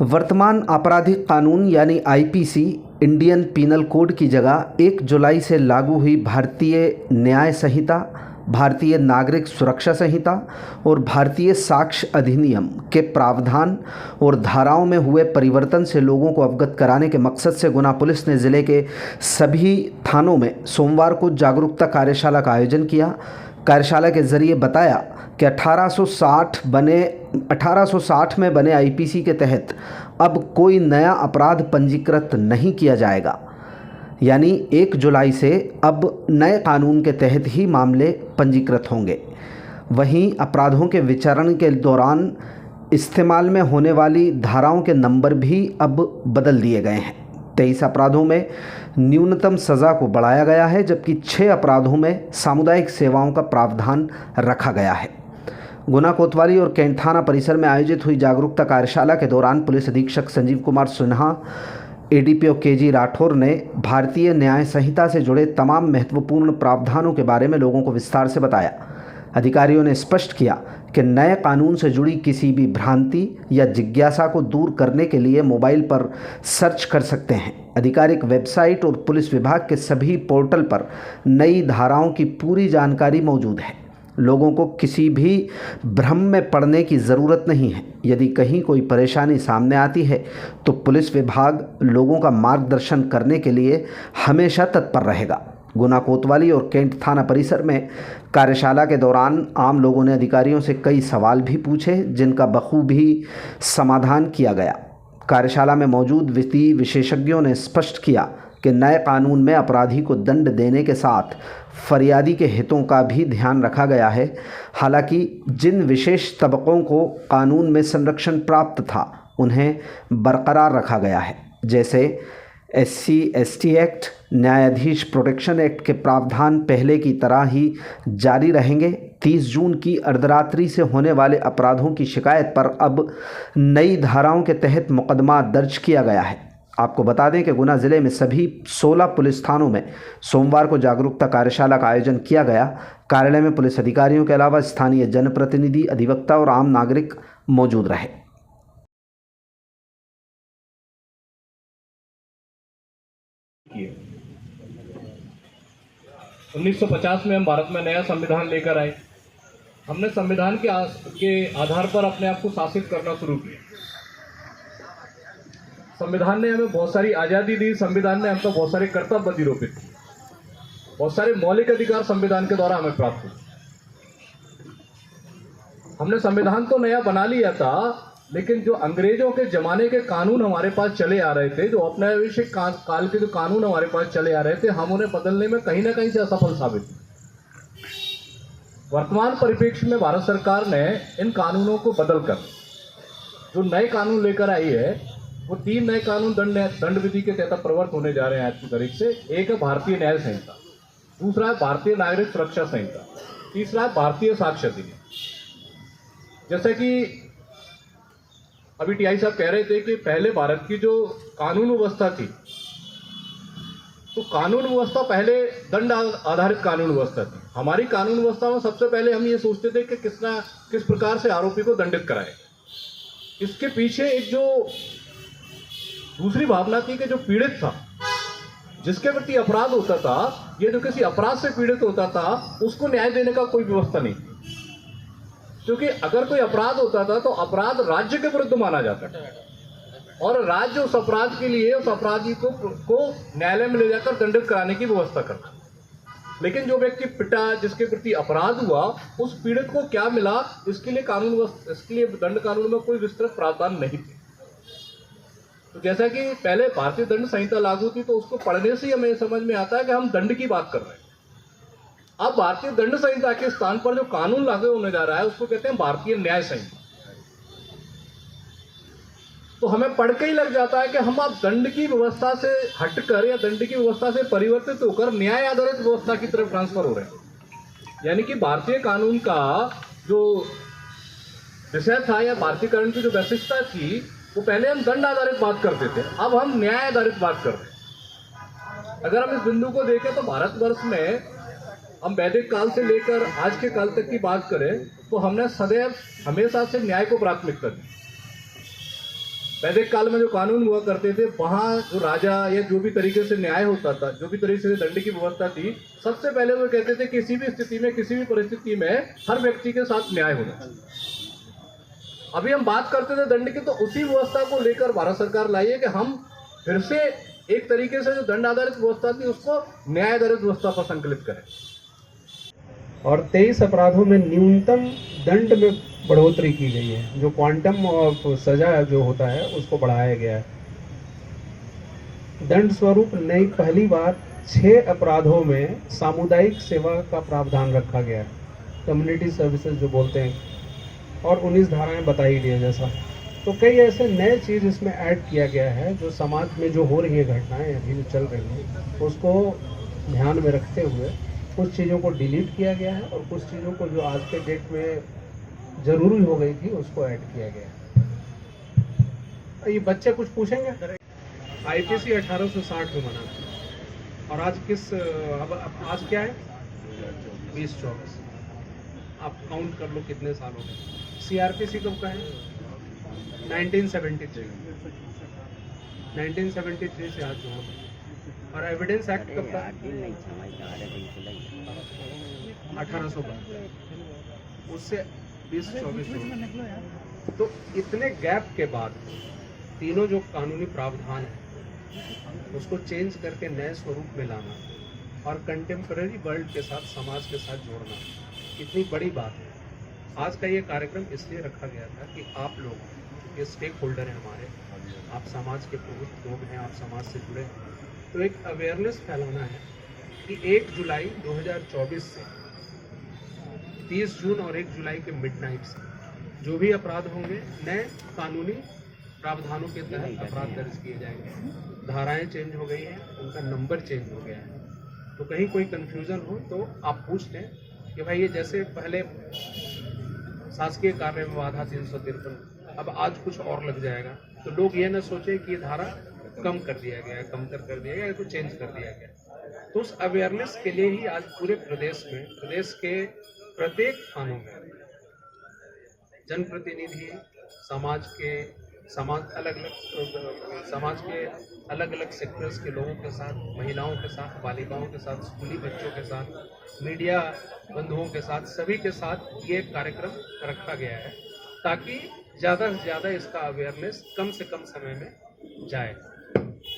वर्तमान आपराधिक कानून यानी आईपीसी इंडियन पीनल कोड की जगह 1 जुलाई से लागू हुई भारतीय न्याय संहिता, भारतीय नागरिक सुरक्षा संहिता और भारतीय साक्ष्य अधिनियम के प्रावधान और धाराओं में हुए परिवर्तन से लोगों को अवगत कराने के मकसद से गुना पुलिस ने ज़िले के सभी थानों में सोमवार को जागरूकता कार्यशाला का आयोजन किया। कार्यशाला के जरिए बताया कि 1860 में बने आईपीसी के तहत अब कोई नया अपराध पंजीकृत नहीं किया जाएगा, यानी 1 जुलाई से अब नए कानून के तहत ही मामले पंजीकृत होंगे। वहीं अपराधों के विचारण के दौरान इस्तेमाल में होने वाली धाराओं के नंबर भी अब बदल दिए गए हैं। 23 अपराधों में न्यूनतम सज़ा को बढ़ाया गया है, जबकि 6 अपराधों में सामुदायिक सेवाओं का प्रावधान रखा गया है। गुना कोतवाली और कैंट थाना परिसर में आयोजित हुई जागरूकता कार्यशाला के दौरान पुलिस अधीक्षक संजीव कुमार सिन्हा, एडीपीओ केजी राठौर ने भारतीय न्याय संहिता से जुड़े तमाम महत्वपूर्ण प्रावधानों के बारे में लोगों को विस्तार से बताया। अधिकारियों ने स्पष्ट किया कि नए कानून से जुड़ी किसी भी भ्रांति या जिज्ञासा को दूर करने के लिए मोबाइल पर सर्च कर सकते हैं। आधिकारिक वेबसाइट और पुलिस विभाग के सभी पोर्टल पर नई धाराओं की पूरी जानकारी मौजूद है। लोगों को किसी भी भ्रम में पड़ने की ज़रूरत नहीं है। यदि कहीं कोई परेशानी सामने आती है तो पुलिस विभाग लोगों का मार्गदर्शन करने के लिए हमेशा तत्पर रहेगा। गुना कोतवाली और कैंट थाना परिसर में कार्यशाला के दौरान आम लोगों ने अधिकारियों से कई सवाल भी पूछे, जिनका बखूबी समाधान किया गया। कार्यशाला में मौजूद वित्तीय विशेषज्ञों ने स्पष्ट किया कि नए कानून में अपराधी को दंड देने के साथ फरियादी के हितों का भी ध्यान रखा गया है। हालांकि जिन विशेष तबकों को कानून में संरक्षण प्राप्त था उन्हें बरकरार रखा गया है, जैसे SC/ST एक्ट, न्यायाधीश प्रोटेक्शन एक्ट के प्रावधान पहले की तरह ही जारी रहेंगे। 30 जून की अर्धरात्रि से होने वाले अपराधों की शिकायत पर अब नई धाराओं के तहत मुकदमा दर्ज किया गया है। आपको बता दें कि गुना ज़िले में सभी 16 पुलिस थानों में सोमवार को जागरूकता कार्यशाला का आयोजन किया गया। कार्यालय में पुलिस अधिकारियों के अलावा स्थानीय जनप्रतिनिधि, अधिवक्ता और आम नागरिक मौजूद रहे। 1950 में हम भारत में नया संविधान लेकर आए। हमने संविधान के आधार पर अपने आप को शासित करना शुरू किया। संविधान ने हमें बहुत सारी आज़ादी दी, संविधान ने हम पर बहुत सारे कर्तव्य अधिरोपित किए, बहुत सारे मौलिक अधिकार संविधान के द्वारा हमें प्राप्त हुए। हमने संविधान तो नया बना लिया था, लेकिन जो अंग्रेजों के ज़माने के कानून हमारे पास चले आ रहे थे, जो औपनिवेशिक काल के जो कानून हमारे पास चले आ रहे थे, हम उन्हें बदलने में कहीं ना कहीं से असफल साबित हुए। वर्तमान परिप्रेक्ष्य में भारत सरकार ने इन कानूनों को बदलकर जो नए कानून लेकर आई है, वो 3 नए कानून दंड विधि के तहत प्रवर्त होने जा रहे हैं आज की तारीख से। एक है भारतीय न्याय संहिता, दूसरा है भारतीय नागरिक सुरक्षा संहिता, तीसरा है भारतीय साक्ष्य अधिनियम। जैसे कि अभी टीआई साहब कह रहे थे कि पहले भारत की जो कानून व्यवस्था थी, तो कानून व्यवस्था पहले दंड आधारित कानून व्यवस्था थी। हमारी कानून व्यवस्था में सबसे पहले हम ये सोचते थे कि किस प्रकार से आरोपी को दंडित कराए। इसके पीछे एक जो दूसरी भावना थी कि जो पीड़ित था, जिसके प्रति अपराध होता था, ये जो किसी अपराध से पीड़ित होता था, उसको न्याय देने का कोई व्यवस्था नहीं थी। क्योंकि अगर कोई अपराध होता था तो अपराध राज्य के विरुद्ध माना जाता था और राज्य उस अपराध के लिए उस अपराधी को न्यायालय में ले जाकर दंडित कराने की व्यवस्था करता। लेकिन जो व्यक्ति पिटा, जिसके प्रति अपराध हुआ, उस पीड़ित को क्या मिला, इसके लिए दंड कानून में कोई विस्तृत प्रावधान नहीं थे। तो जैसा कि पहले भारतीय दंड संहिता लागू थी, तो उसको पढ़ने से हमें समझ में आता है कि हम दंड की बात कर रहे हैं। अब भारतीय दंड संहिता के स्थान पर जो कानून लागू होने जा रहा है, उसको कहते हैं भारतीय न्याय संहिता। तो हमें पढ़ के ही लग जाता है कि हम अब दंड की व्यवस्था से हटकर या दंड की व्यवस्था से परिवर्तित होकर न्याय आधारित व्यवस्था की तरफ ट्रांसफर हो रहे हैं। यानी कि भारतीय कानून का जो विषय था या भारतीय कानून की जो वैशिष्टता थी, वो पहले हम दंड आधारित बात करते थे, अब हम न्याय आधारित बात कर रहे हैं। अगर हम इस बिंदु को देखें तो भारतवर्ष में हम वैदिक काल से लेकर आज के काल तक की बात करें तो हमने सदैव हमेशा से न्याय को प्राथमिकता दी। वैदिक काल में जो कानून हुआ करते थे, वहाँ जो राजा या जो भी तरीके से न्याय होता था, जो भी तरीके से दंड की व्यवस्था थी, सबसे पहले वो कहते थे किसी भी स्थिति में, किसी भी परिस्थिति में हर व्यक्ति के साथ न्याय होना चाहिए। अभी हम बात करते थे दंड की, तो उसी व्यवस्था को लेकर भारत सरकार लाई है कि हम फिर से एक तरीके से जो दंड आधारित व्यवस्था थी उसको न्याय आधारित व्यवस्था पर संकलित करें। और 23 अपराधों में न्यूनतम दंड में बढ़ोतरी की गई है। जो क्वांटम ऑफ सजा जो होता है उसको बढ़ाया गया है। दंड स्वरूप नई पहली बार 6 अपराधों में सामुदायिक सेवा का प्रावधान रखा गया है, कम्युनिटी सर्विसेज जो बोलते हैं, और 19 धाराएं बताई गई है जैसा। तो कई ऐसे नए चीज़ इसमें ऐड किया गया है जो समाज में जो हो रही है घटनाएं अभी जो चल रही हैं उसको ध्यान में रखते हुए कुछ चीज़ों को डिलीट किया गया है और कुछ चीज़ों को जो आज के डेट में ज़रूरी हो गई थी उसको ऐड किया गया है। ये बच्चे कुछ पूछेंगे? आईपीसी 1860 में बना और आज अब आज क्या है? 2024। आप काउंट कर लो कितने साल हो गए। सीआरपीसी कब का है? 1973 से आज जोड़। और एविडेंस एक्ट कब का? 1800 का। उससे 2024 जोड़। तो इतने गैप के बाद तीनों जो कानूनी प्रावधान है उसको चेंज करके नए स्वरूप में लाना और कंटेम्पररी वर्ल्ड के साथ, समाज के साथ जोड़ना इतनी बड़ी बात है। आज का ये कार्यक्रम इसलिए रखा गया था कि आप लोग ये स्टेक होल्डर हैं हमारे, आप समाज के प्रमुख लोग हैं, आप समाज से जुड़े हैं, तो एक अवेयरनेस फैलाना है कि 1 जुलाई 2024 से 30 जून और 1 जुलाई के मिडनाइट से जो भी अपराध होंगे नए कानूनी प्रावधानों के तहत अपराध दर्ज किए जाएंगे। धाराएं चेंज हो गई हैं, उनका नंबर चेंज हो गया है। तो कहीं कोई कन्फ्यूज़न हो तो आप पूछ लें कि भाई ये जैसे पहले शासकीय कार्य में बाधा 353, अब आज कुछ और लग जाएगा, तो लोग ये ना सोचे कि ये धारा कम कर दिया गया है, कमतर कर दिया गया है, तो चेंज कर दिया गया। तो उस अवेयरनेस के लिए ही आज पूरे प्रदेश में, प्रदेश के प्रत्येक थानों में जनप्रतिनिधि, समाज के अलग अलग सेक्टर्स के लोगों के साथ, महिलाओं के साथ, बालिकाओं के साथ, स्कूली बच्चों के साथ, मीडिया बंधुओं के साथ, सभी के साथ ये कार्यक्रम रखा गया है ताकि ज़्यादा से ज़्यादा इसका अवेयरनेस कम से कम समय में जाए।